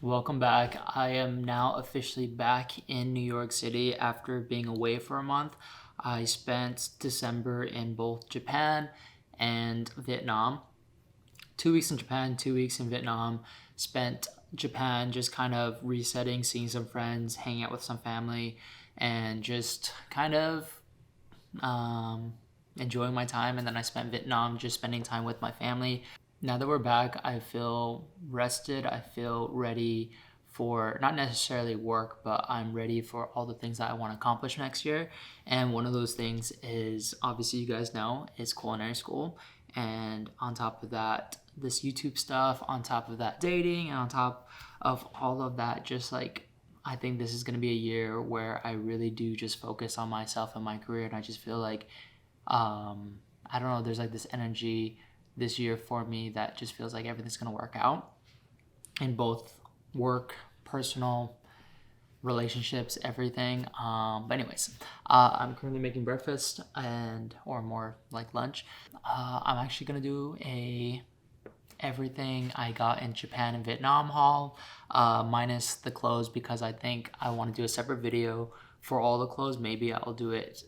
Welcome back. I am now officially back in New York City after being away for a month. I spent December in both Japan and Vietnam. 2 weeks in Japan, 2 weeks in Vietnam. Spent Japan just kind of resetting, seeing some friends, hanging out with some family, and just kind of enjoying my time. And then I spent Vietnam just spending time with my family. Now that we're back, I feel rested. I feel ready for not necessarily work, but I'm ready for all the things that I want to accomplish next year. And one of those things is obviously, you guys know, is culinary school. And on top of that, this YouTube stuff, on top of that, dating, and on top of all of that, just like I think this is going to be a year where I really do just focus on myself and my career. And I just feel like, I don't know, there's like this energy this year for me that just feels like everything's going to work out in both work, personal, relationships, everything. But anyways, I'm currently making breakfast or more like lunch. I'm actually going to do a everything I got in Japan and Vietnam haul, minus the clothes, because I think I want to do a separate video for all the clothes. Maybe I'll do it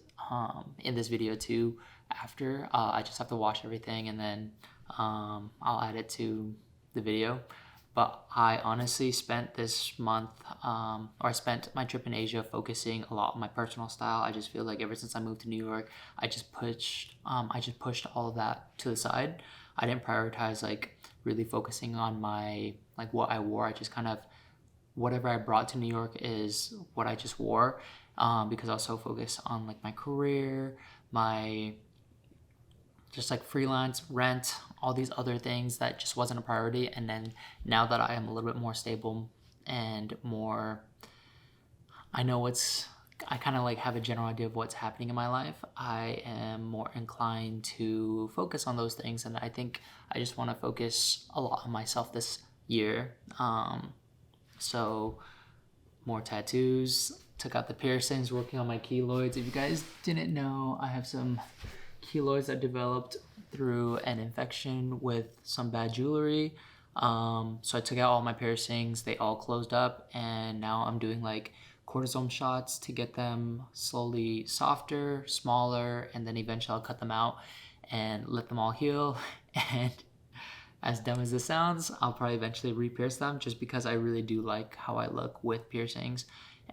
in this video too after. I just have to wash everything and then I'll add it to the video. But I honestly spent this month, or I spent my trip in Asia focusing a lot on my personal style. I just feel like ever since I moved to New York, I just pushed all of that to the side. I didn't prioritize like really focusing on my like what I wore. I just kind of whatever I brought to New York is what I just wore, because I was so focused on like my career, my just like freelance, rent, all these other things that just wasn't a priority. And then now that I am a little bit more stable and more, I kind of like have a general idea of what's happening in my life, I am more inclined to focus on those things. And I think I just want to focus a lot on myself this year. So more tattoos, took out the piercings, working on my keloids. If you guys didn't know, I have some keloids that developed through an infection with some bad jewelry. So I took out all my piercings, they all closed up, and now I'm doing like cortisone shots to get them slowly softer, smaller, and then eventually I'll cut them out and let them all heal. And as dumb as this sounds, I'll probably eventually re-pierce them just because I really do like how I look with piercings.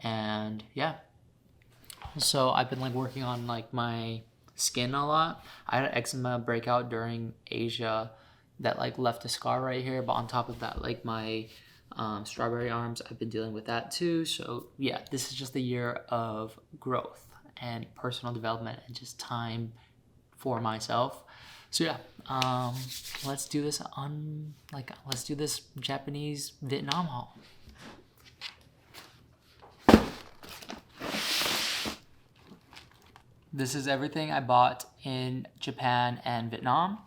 And yeah, so I've been like working on like my skin a lot. I had an eczema breakout during Asia that like left a scar right here, but on top of that, like my strawberry arms, I've been dealing with that too. So yeah, this is just a year of growth and personal development and just time for myself. So yeah, let's do this Japanese Vietnam haul. This is everything I bought in Japan and Vietnam.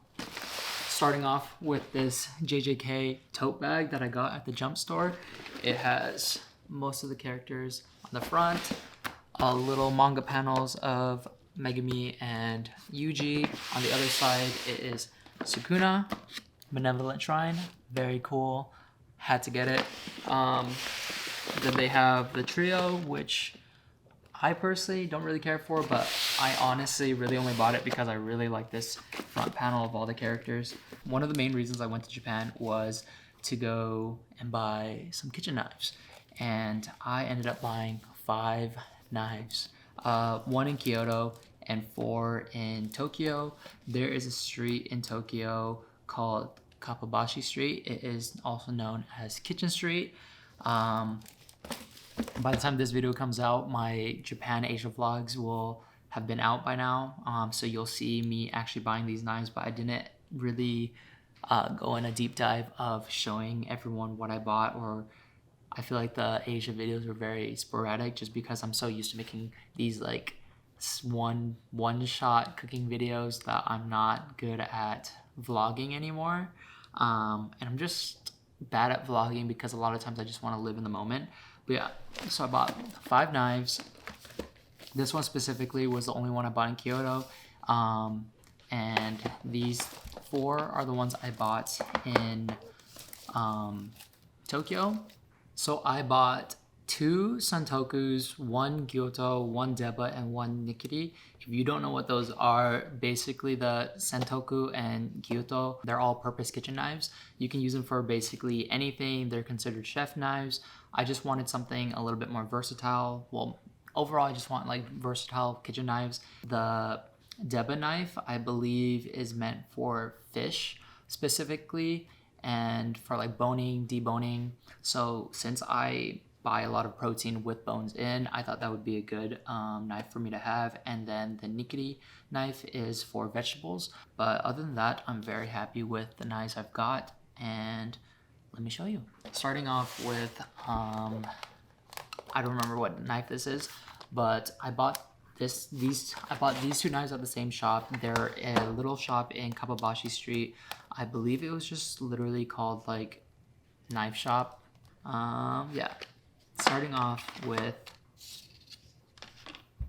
Starting off with this JJK tote bag that I got at the Jump Store. It has most of the characters on the front, little manga panels of Megumi and Yuji. On the other side, it is Sukuna, Benevolent Shrine, very cool, had to get it. Then they have the trio, which I personally don't really care for, but I honestly really only bought it because I really like this front panel of all the characters. One of the main reasons I went to Japan was to go and buy some kitchen knives, and I ended up buying 5 knives, 1 in Kyoto and 4 in Tokyo. There is a street in Tokyo called Kappabashi Street. It is also known as Kitchen Street. By the time this video comes out, my Japan Asia vlogs will have been out by now. So you'll see me actually buying these knives, but I didn't really go in a deep dive of showing everyone what I bought, or I feel like the Asia videos were very sporadic just because I'm so used to making these like one shot cooking videos that I'm not good at vlogging anymore. And I'm just bad at vlogging because a lot of times I just want to live in the moment. But yeah, so I bought 5 knives. This one specifically was the only one I bought in Kyoto. And these 4 are the ones I bought in Tokyo. So I bought 2 Santokus, 1 Gyoto, 1 Deba, and 1 Nikiri. If you don't know what those are, basically the Santoku and Gyoto, they're all-purpose kitchen knives. You can use them for basically anything. They're considered chef knives. I just wanted something a little bit more versatile. Well, overall, I just want like versatile kitchen knives. The Deba knife, I believe, is meant for fish specifically and for like boning, deboning. So since I buy a lot of protein with bones in, I thought that would be a good knife for me to have. And then the Nikiri knife is for vegetables. But other than that, I'm very happy with the knives I've got. And let me show you. Starting off with, I don't remember what knife this is, but I bought these 2 knives at the same shop. They're a little shop in Kababashi Street. I believe it was just literally called like Knife Shop. Yeah. Starting off with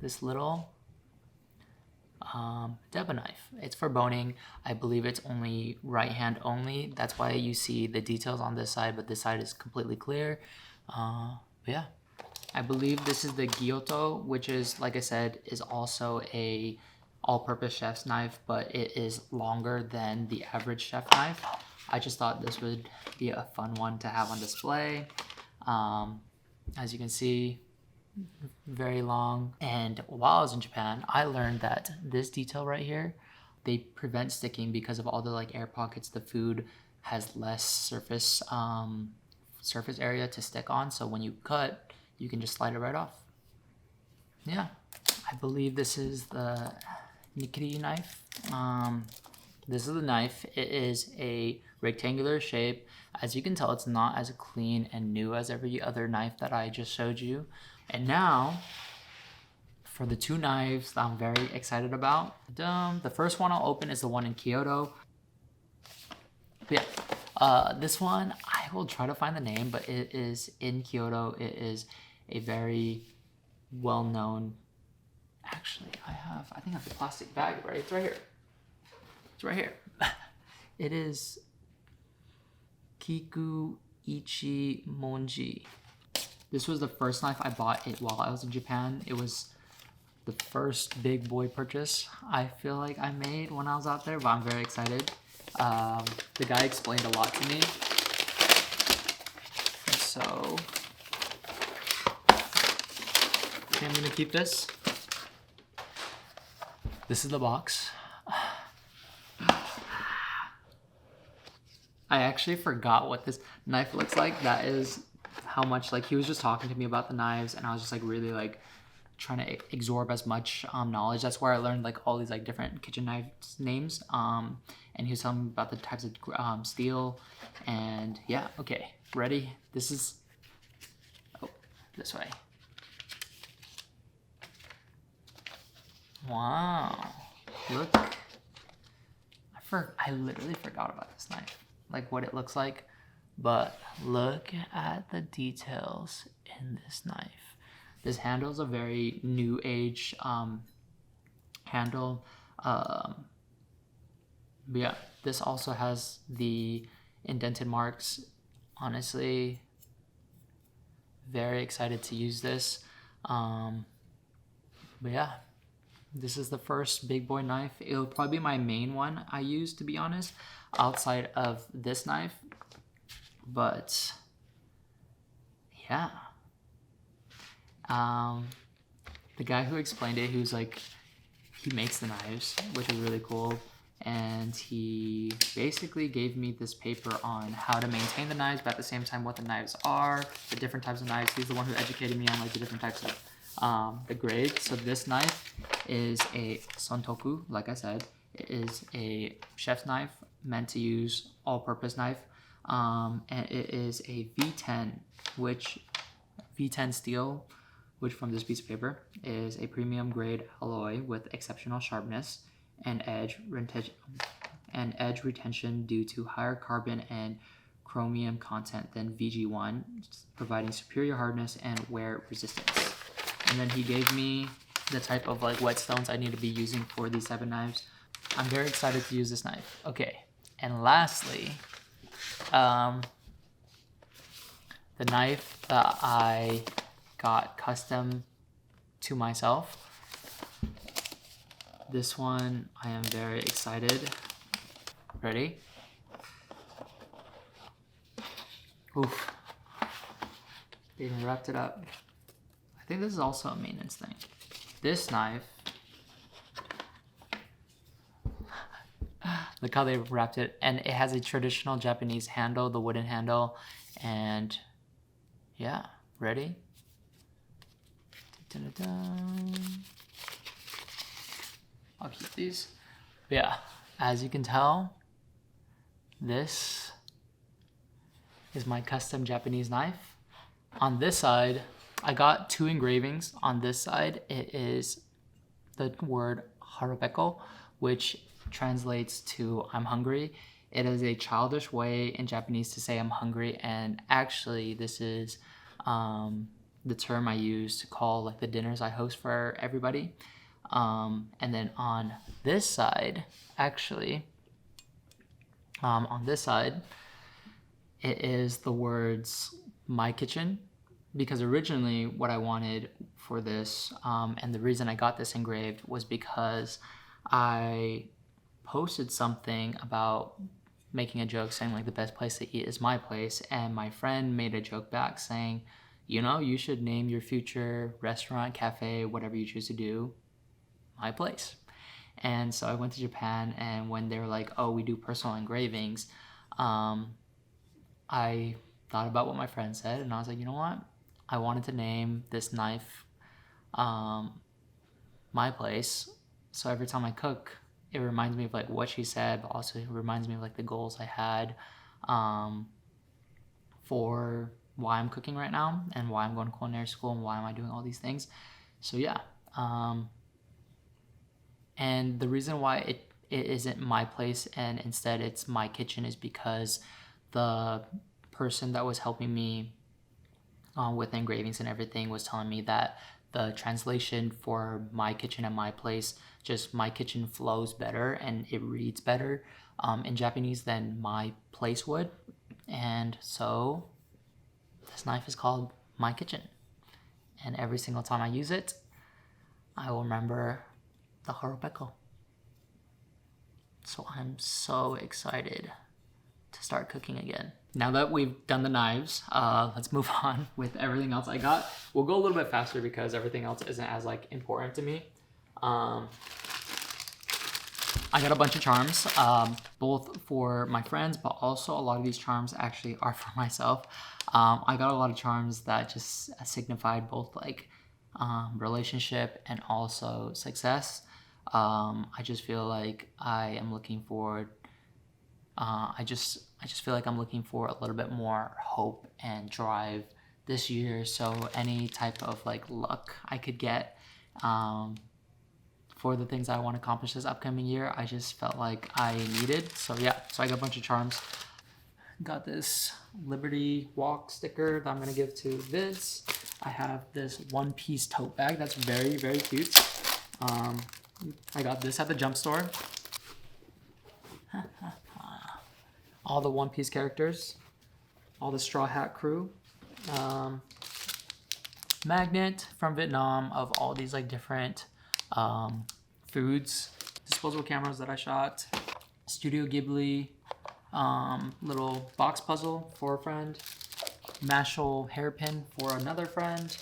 this little Deba knife. It's for boning. I believe it's only right hand only. That's why you see the details on this side, but this side is completely clear. But yeah. I believe this is the Gyoto, which is, like I said, is also a all-purpose chef's knife, but it is longer than the average chef knife. I just thought this would be a fun one to have on display. As you can see, very long. And while I was in Japan, I learned that this detail right here, they prevent sticking because of all the like air pockets. The food has less surface area to stick on. So when you cut, you can just slide it right off. Yeah, I believe this is the Nikiri knife. This is the knife. It is a rectangular shape. As you can tell, it's not as clean and new as every other knife that I just showed you. And now, for the 2 knives that I'm very excited about. The first one I'll open is the one in Kyoto. But yeah, this one, I will try to find the name, but it is in Kyoto. It is a very well-known, actually, I think I have the plastic bag, right? It's right here. It's right here. It is Kiku Ichi Monji. This was the first knife I bought while I was in Japan. It was the first big boy purchase I feel like I made when I was out there, but I'm very excited. The guy explained a lot to me. So, okay, I'm gonna keep this. This is the box. I actually forgot what this knife looks like. That is how much, like, he was just talking to me about the knives, and I was just like really like trying to absorb as much knowledge. That's where I learned like all these like different kitchen knives names. And he was telling me about the types of steel. And yeah, okay, ready? This is, oh, this way. Wow, look. I literally forgot about this knife, like what it looks like. But look at the details in this knife. This handle is a very new age handle. But yeah, this also has the indented marks. Honestly, very excited to use this. But yeah, this is the first big boy knife. It'll probably be my main one I use, to be honest, outside of this knife. But yeah. The guy who explained it, he makes the knives, which is really cool. And he basically gave me this paper on how to maintain the knives, but at the same time what the knives are, the different types of knives. He's the one who educated me on like the different types of the grades. So this knife is a Santoku, like I said. It is a chef's knife meant to use all-purpose knife. And it is a V10, V10 steel, which from this piece of paper is a premium grade alloy with exceptional sharpness and edge retention due to higher carbon and chromium content than VG1, providing superior hardness and wear resistance. And then he gave me the type of like whetstones I need to be using for these type of knives. I'm very excited to use this knife. Okay, and lastly, the knife that I got custom to myself. This one, I am very excited. Ready? Oof. They even wrapped it up. I think this is also a maintenance thing. This knife, look how they wrapped it. And it has a traditional Japanese handle, the wooden handle. And yeah, ready? Dun-dun-dun. I'll keep these. But yeah, as you can tell, this is my custom Japanese knife. On this side, I got 2 engravings. On this side, it is the word harobeko, which translates to I'm hungry. It is a childish way in Japanese to say I'm hungry, and actually this is the term I use to call like the dinners I host for everybody. And then on this side, actually, on this side, it is the words my kitchen, because originally what I wanted for this, and the reason I got this engraved was because I posted something about making a joke saying like the best place to eat is my place, and my friend made a joke back saying, you know, you should name your future restaurant, cafe, whatever you choose to do, my place. And so I went to Japan, and when they were like, oh, we do personal engravings, I thought about what my friend said, and I was like, you know what? I wanted to name this knife my place. So every time I cook, it reminds me of like what she said, but also it reminds me of like the goals I had for why I'm cooking right now and why I'm going to culinary school and why am I doing all these things. So yeah. And the reason why it isn't my place and instead it's my kitchen is because the person that was helping me with engravings and everything was telling me that the translation for my kitchen and my place, just my kitchen flows better and it reads better in Japanese than my place would. And so this knife is called my kitchen. And every single time I use it, I will remember the harobeko. So I'm so excited to start cooking again. Now that we've done the knives, let's move on with everything else I got. We'll go a little bit faster because everything else isn't as like important to me. I got a bunch of charms, both for my friends, but also a lot of these charms actually are for myself. I got a lot of charms that just signified both like relationship and also success. I just feel like I am looking forward. I just feel like I'm looking for a little bit more hope and drive this year. So any type of like luck I could get for the things I want to accomplish this upcoming year, I just felt like I needed. So yeah, so I got a bunch of charms. Got this Liberty Walk sticker that I'm gonna give to Viz. I have this One Piece tote bag that's very, very cute. I got this at the jump store. All the One Piece characters, all the Straw Hat crew. Magnet from Vietnam of all these like different foods. Disposable cameras that I shot. Studio Ghibli little box puzzle for a friend. Mashal hairpin for another friend.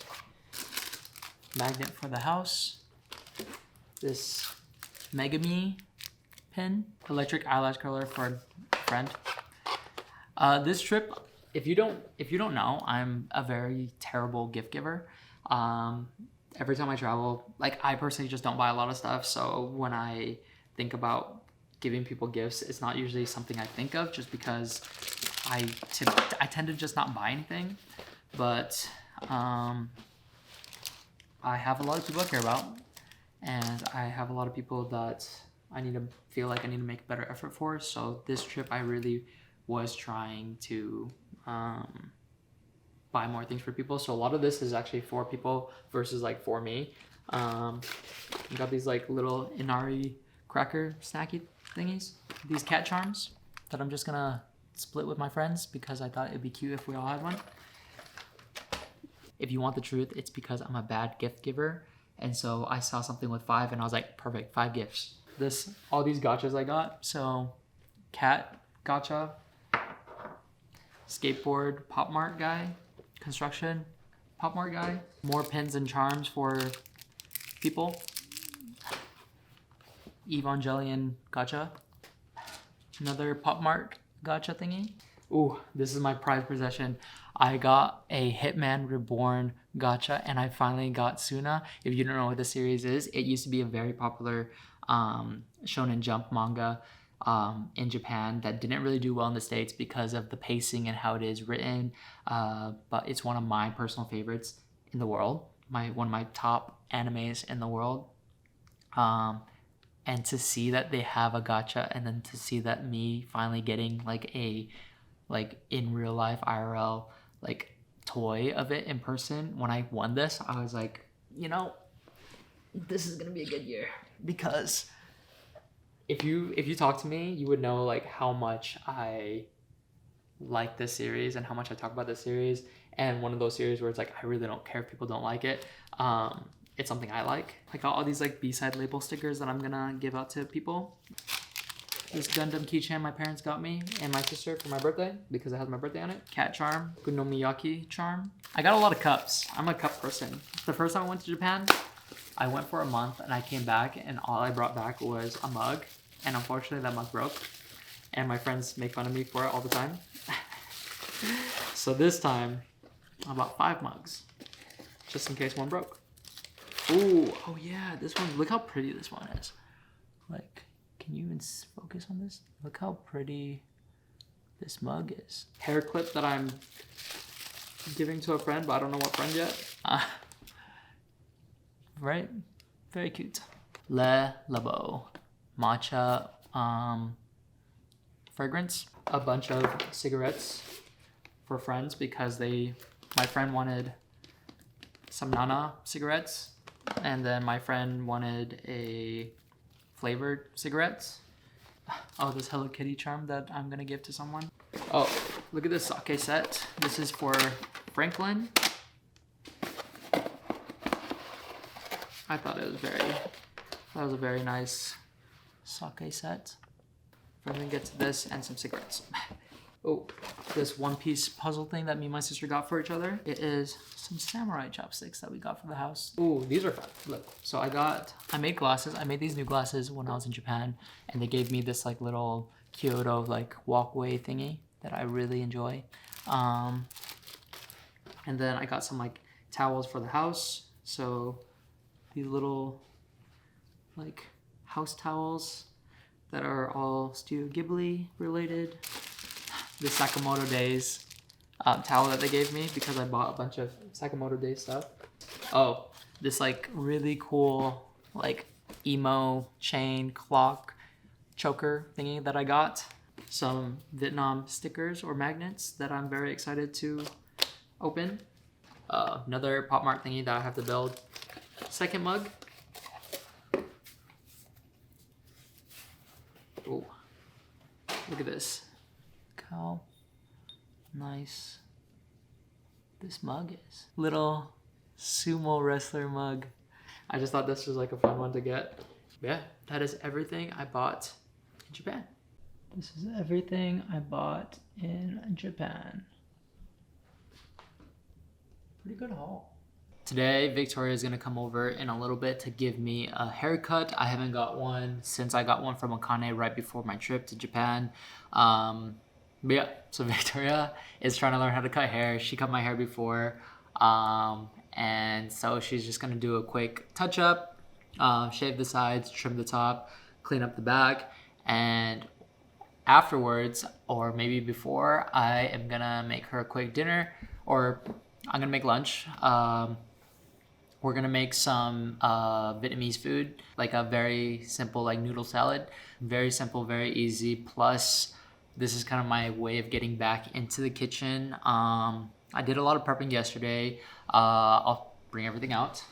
Magnet for the house. This Megami pin. Electric eyelash curler for a friend. This trip, if you don't know, I'm a very terrible gift giver. Every time I travel, like I personally just don't buy a lot of stuff. So when I think about giving people gifts, it's not usually something I think of just because I tend to just not buy anything. But I have a lot of people I care about, and I have a lot of people that I need to feel like I need to make a better effort for. So this trip, I really was trying to buy more things for people. So a lot of this is actually for people versus like for me. Got these like little Inari cracker snacky thingies. These cat charms that I'm just gonna split with my friends because I thought it'd be cute if we all had one. if you want the truth, it's because I'm a bad gift giver. And so I saw something with 5 and I was like, perfect, 5 gifts. All these gachas I got. So cat gacha, skateboard Pop Mart guy, construction Pop Mart guy, more pins and charms for people, Evangelion gacha, another Pop Mart gacha thingy. Ooh, this is my prized possession. I got a Hitman Reborn gacha and I finally got Suna. If you don't know what the series is, it used to be a very popular Shonen Jump manga in Japan that didn't really do well in the States because of the pacing and how it is written. But it's one of my personal favorites in the world. One of my top animes in the world. And to see that they have a gacha, and then to see that me finally getting like in real life IRL like toy of it in person, when I won this, I was like, you know, this is gonna be a good year. Because if you talk to me, you would know like how much I like this series and how much I talk about this series. And one of those series where it's like I really don't care if people don't like it. It's something I like. I got all these like B-side label stickers that I'm gonna give out to people. This Gundam keychain my parents got me and my sister for my birthday because it has my birthday on it. Cat charm, Gunomiyaki charm. I got a lot of cups. I'm a cup person. The first time I went to Japan, I went for a month and I came back and all I brought back was a mug. And unfortunately that mug broke. And my friends make fun of me for it all the time. So this time, I bought 5 mugs. Just in case one broke. Ooh, oh yeah, this one, look how pretty this one is. Like, can you even focus on this? Look how pretty this mug is. Hair clip that I'm giving to a friend, but I don't know what friend yet. Right? Very cute. Le Labo matcha fragrance. A bunch of cigarettes for friends because my friend wanted some Nana cigarettes, and then my friend wanted a flavored cigarettes. Oh, this Hello Kitty charm that I'm gonna give to someone. Oh, look at this sake set. This is for Franklin. I thought it was a very nice sake set. Franklin gets this and some cigarettes. Oh, this one-piece puzzle thing that me and my sister got for each other. It is some samurai chopsticks that we got for the house. Ooh, these are fun. Look, so I made glasses. I made these new glasses when I was in Japan, and they gave me this like little Kyoto like walkway thingy that I really enjoy. And then I got some like towels for the house. So these little like house towels that are all Studio Ghibli related. The Sakamoto Days towel that they gave me because I bought a bunch of Sakamoto Days stuff. Oh, this like really cool like emo chain clock choker thingy that I got. Some Vietnam stickers or magnets that I'm very excited to open. Another Pop Mart thingy that I have to build. Second mug. Oh, look at this. Look how nice this mug is. Little sumo wrestler mug. I just thought this was like a fun one to get. Yeah, that is everything I bought in Japan. This is everything I bought in Japan. Pretty good haul. Today, Victoria is gonna come over in a little bit to give me a haircut. I haven't got one since I got one from Akane right before my trip to Japan. But yeah, so Victoria is trying to learn how to cut hair. She cut my hair before. And so she's just gonna do a quick touch up, shave the sides, trim the top, clean up the back. And afterwards, or maybe before, I am gonna make her a quick dinner, or I'm gonna make lunch. We're gonna make some Vietnamese food, like a very simple like noodle salad. Very simple, very easy. Plus, this is kind of my way of getting back into the kitchen. I did a lot of prepping yesterday. I'll bring everything out.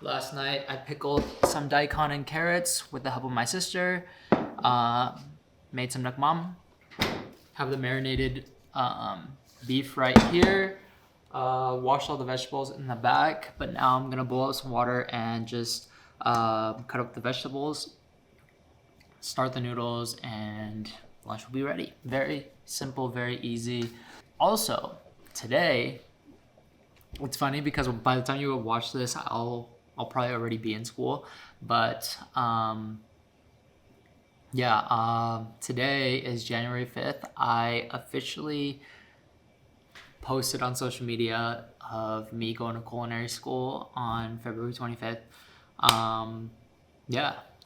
Last night, I pickled some daikon and carrots with the help of my sister. Made some nakmam. Have the marinated beef right here. washed all the vegetables in the back, but now I'm gonna boil up some water and just cut up the vegetables, start the noodles, and lunch will be ready. Very simple, very easy. Also, today, it's funny because by the time you watch this, I'll probably already be in school, but today is January 5th. I officially posted on social media of me going to culinary school on February 25th.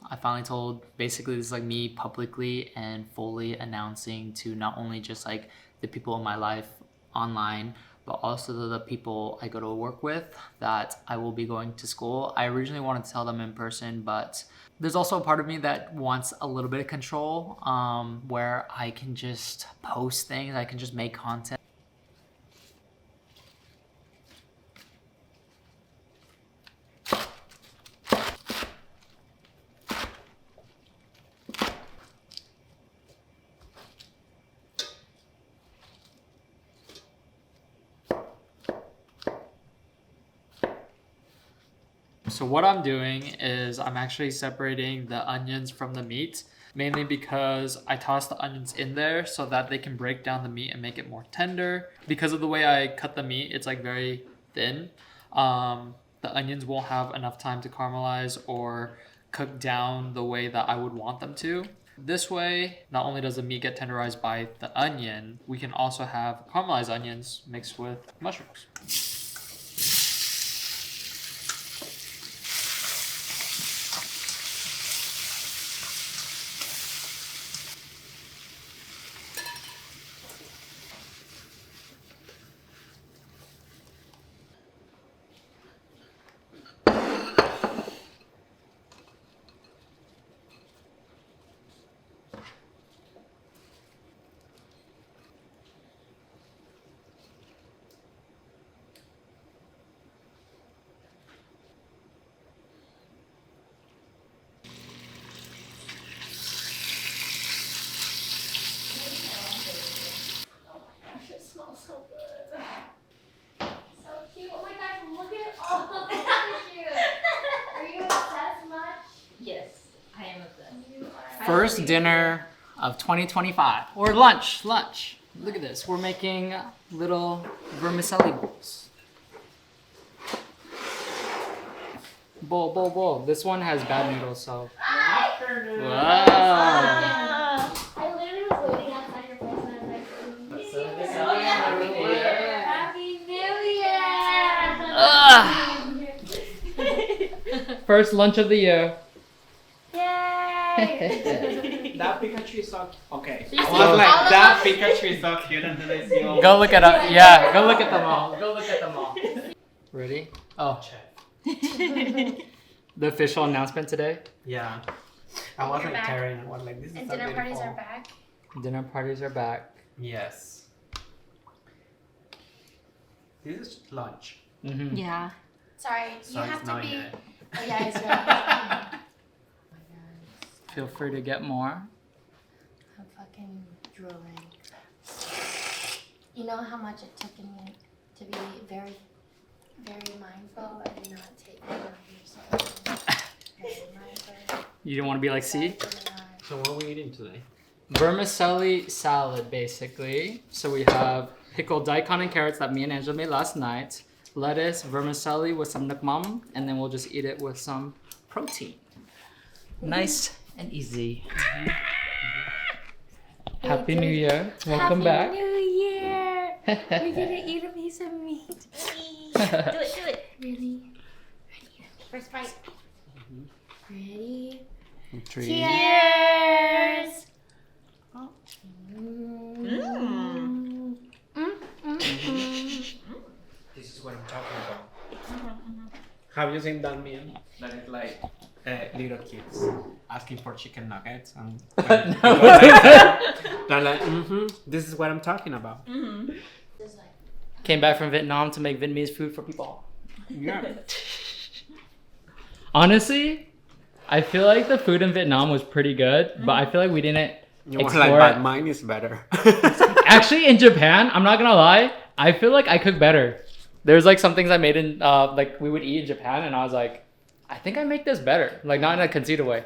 I finally told, basically this is like me publicly and fully announcing to not only just like the people in my life online, but also the people I go to work with, that I will be going to school. I originally wanted to tell them in person, but there's also a part of me that wants a little bit of control, where I can just post things, I can just make content. So what I'm doing is I'm actually separating the onions from the meat, mainly because I toss the onions in there so that they can break down the meat and make it more tender. Because of the way I cut the meat, it's like very thin. The onions won't have enough time to caramelize or cook down the way that I would want them to. This way, not only does the meat get tenderized by the onion, we can also have caramelized onions mixed with mushrooms. First dinner of 2025, or lunch. Look at this. We're making little vermicelli bowls. Bowl. This one has bad noodles, so. Wow. I literally was waiting outside your place and I was like, Happy New Year! First lunch of the year. Yay! That Pikachu is so okay. So I was like, that Pikachu is so cute until I see all. Go look at them. Yeah, go look at them all. Ready? Oh. The official announcement today. Yeah. I was like tearing. I was like, this is And so dinner beautiful. parties are back. Dinner parties are back. Yes. This is lunch. Mm-hmm. Yeah. Sorry, So you it's have to not be. yet. Oh yeah, it's right. Feel free to get more. I'm fucking drooling. You know how much it took me to be very, very mindful and not take very mindful. You don't want to be like C? So what are we eating today? Vermicelli salad, basically. So we have pickled daikon and carrots that me and Angela made last night, lettuce, vermicelli with some nukmam, and then we'll just eat it with some protein. Nice and easy. Happy New Year. Welcome back. Happy New Year. We're gonna eat a piece of meat. Do it. Really? Ready? First bite. Ready? 3. Cheers! This is what I'm talking about. Have you seen that meme? That is like little kids asking for chicken nuggets and they're like, this is what I'm talking about. Came back from Vietnam to make Vietnamese food for people. Yeah. Honestly, I feel like the food in Vietnam was pretty good, but I feel like we didn't You were explore like, but it. mine is better. Actually, in Japan, I'm not gonna lie, I feel like I cook better. There's like some things I made in like we would eat in Japan, and I was like, I think I make this better. Like not in a conceited way.